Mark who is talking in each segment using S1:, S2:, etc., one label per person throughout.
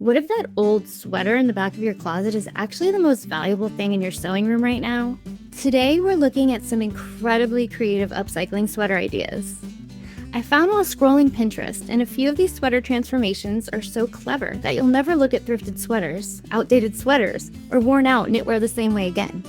S1: What if that old sweater in the back of your closet is actually the most valuable thing in your sewing room right now? Today, we're looking at some incredibly creative upcycling sweater ideas. I found while scrolling Pinterest, and a few of these sweater transformations are so clever that you'll never look at thrifted sweaters, outdated sweaters, or worn out knitwear the same way again.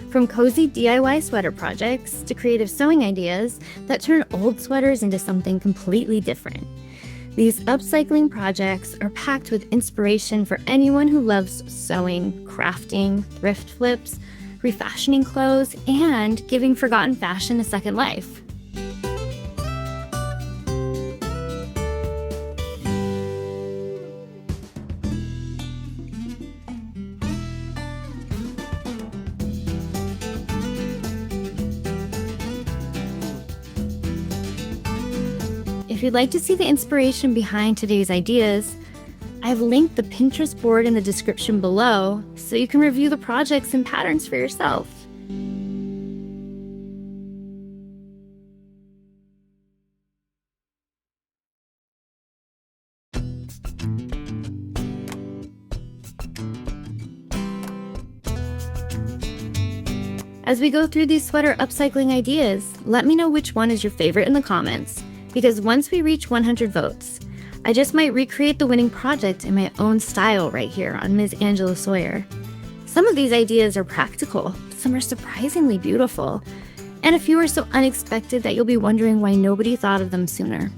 S1: From cozy DIY sweater projects to creative sewing ideas that turn old sweaters into something completely different. These upcycling projects are packed with inspiration for anyone who loves sewing, crafting, thrift flips, refashioning clothes, and giving forgotten fashion a second life. If you'd like to see the inspiration behind today's ideas, I've linked the Pinterest board in the description below so you can review the projects and patterns for yourself. As we go through these sweater upcycling ideas, let me know which one is your favorite in the comments, because once we reach 100 votes, I just might recreate the winning project in my own style right here on Ms. Angela Sawyer. Some of these ideas are practical, some are surprisingly beautiful, and a few are so unexpected that you'll be wondering why nobody thought of them sooner.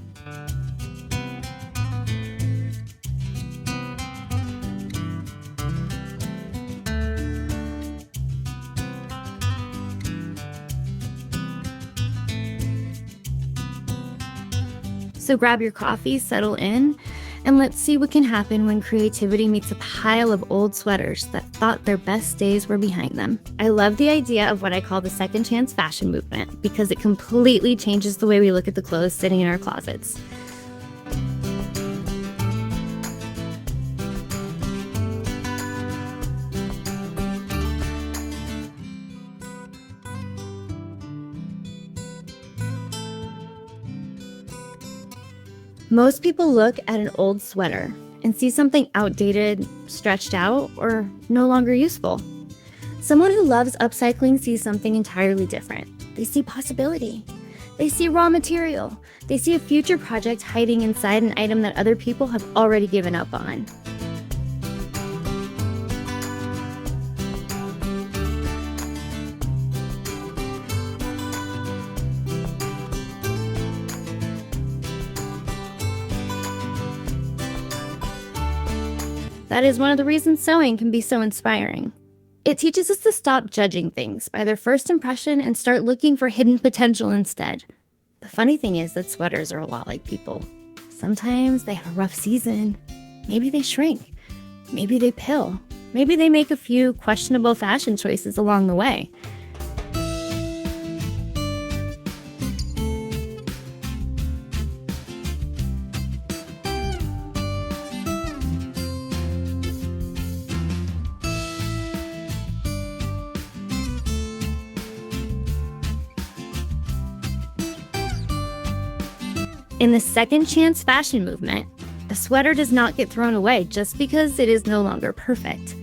S1: So grab your coffee, settle in, and let's see what can happen when creativity meets a pile of old sweaters that thought their best days were behind them. I love the idea of what I call the second chance fashion movement because it completely changes the way we look at the clothes sitting in our closets. Most people look at an old sweater and see something outdated, stretched out, or no longer useful. Someone who loves upcycling sees something entirely different. They see possibility. They see raw material. They see a future project hiding inside an item that other people have already given up on. That is one of the reasons sewing can be so inspiring. It teaches us to stop judging things by their first impression and start looking for hidden potential instead. The funny thing is that sweaters are a lot like people. Sometimes they have a rough season. Maybe they shrink. Maybe they pill. Maybe they make a few questionable fashion choices along the way. In the second chance fashion movement, a sweater does not get thrown away just because it is no longer perfect.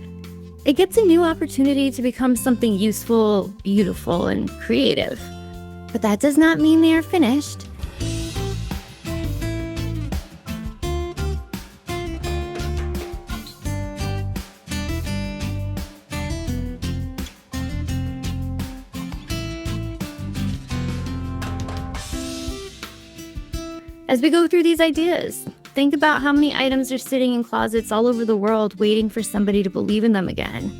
S1: It gets a new opportunity to become something useful, beautiful, and creative. But that does not mean they are finished. As we go through these ideas, think about how many items are sitting in closets all over the world waiting for somebody to believe in them again.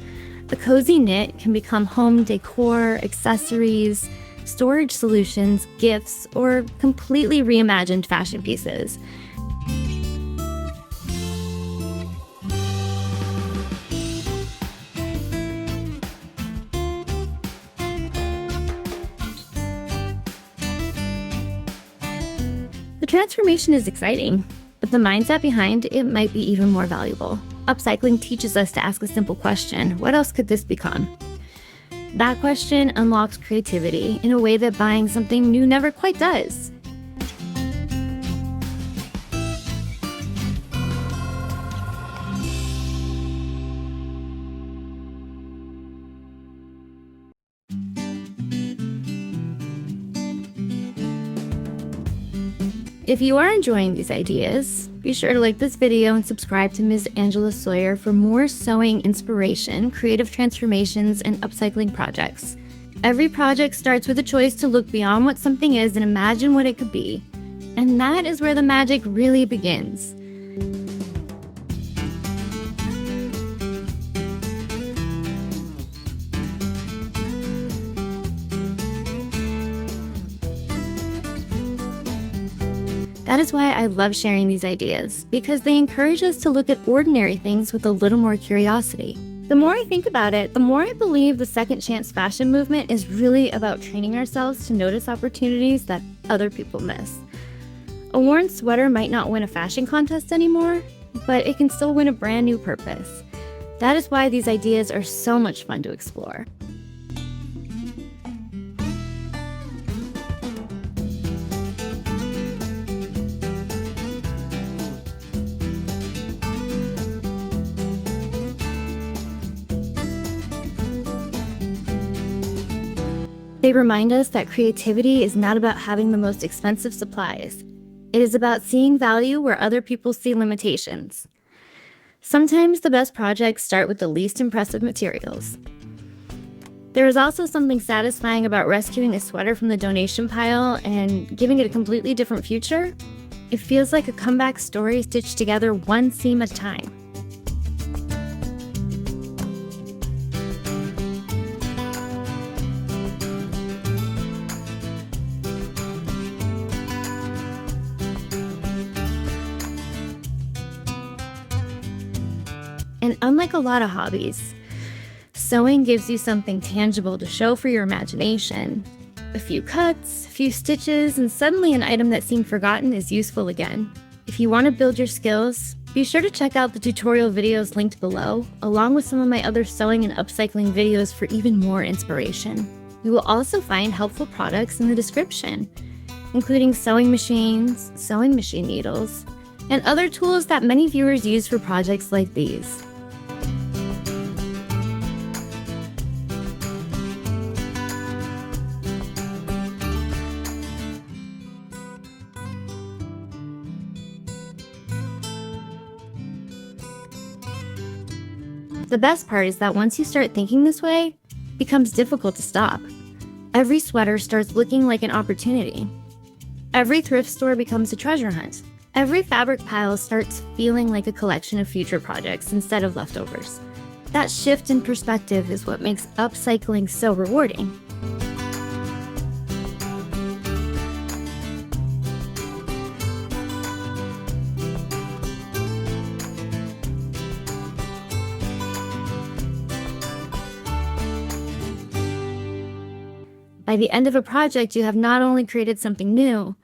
S1: The cozy knit can become home decor, accessories, storage solutions, gifts, or completely reimagined fashion pieces. The transformation is exciting, but the mindset behind it might be even more valuable. upcycling teaches us to ask a simple question: what else could this become? That question unlocks creativity in a way that buying something new never quite does. If you are enjoying these ideas, be sure to like this video and subscribe to Ms. Angela Sawyer for more sewing inspiration, creative transformations, and upcycling projects. Every project starts with a choice to look beyond what something is and imagine what it could be. And that is where the magic really begins. That is why I love sharing these ideas, because they encourage us to look at ordinary things with a little more curiosity. The more I think about it, the more I believe the second chance fashion movement is really about training ourselves to notice opportunities that other people miss. A worn sweater might not win a fashion contest anymore, but it can still win a brand new purpose. That is why these ideas are so much fun to explore. They remind us that creativity is not about having the most expensive supplies. It is about seeing value where other people see limitations. Sometimes the best projects start with the least impressive materials. There is also something satisfying about rescuing a sweater from the donation pile and giving it a completely different future. It feels like a comeback story stitched together one seam at a time. And unlike a lot of hobbies, sewing gives you something tangible to show for your imagination. A few cuts, a few stitches, and suddenly an item that seemed forgotten is useful again. If you want to build your skills, be sure to check out the tutorial videos linked below, along with some of my other sewing and upcycling videos for even more inspiration. You will also find helpful products in the description, including sewing machines, sewing machine needles, and other tools that many viewers use for projects like these. The best part is that once you start thinking this way, it becomes difficult to stop. Every sweater starts looking like an opportunity. Every thrift store becomes a treasure hunt. Every fabric pile starts feeling like a collection of future projects instead of leftovers. That shift in perspective is what makes upcycling so rewarding. By the end of a project, you have not only created something new,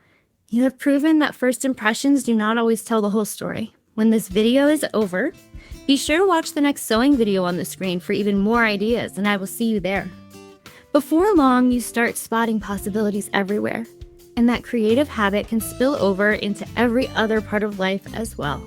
S1: you have proven that first impressions do not always tell the whole story. When this video is over, be sure to watch the next sewing video on the screen for even more ideas, and I will see you there. Before long, you start spotting possibilities everywhere, and that creative habit can spill over into every other part of life as well.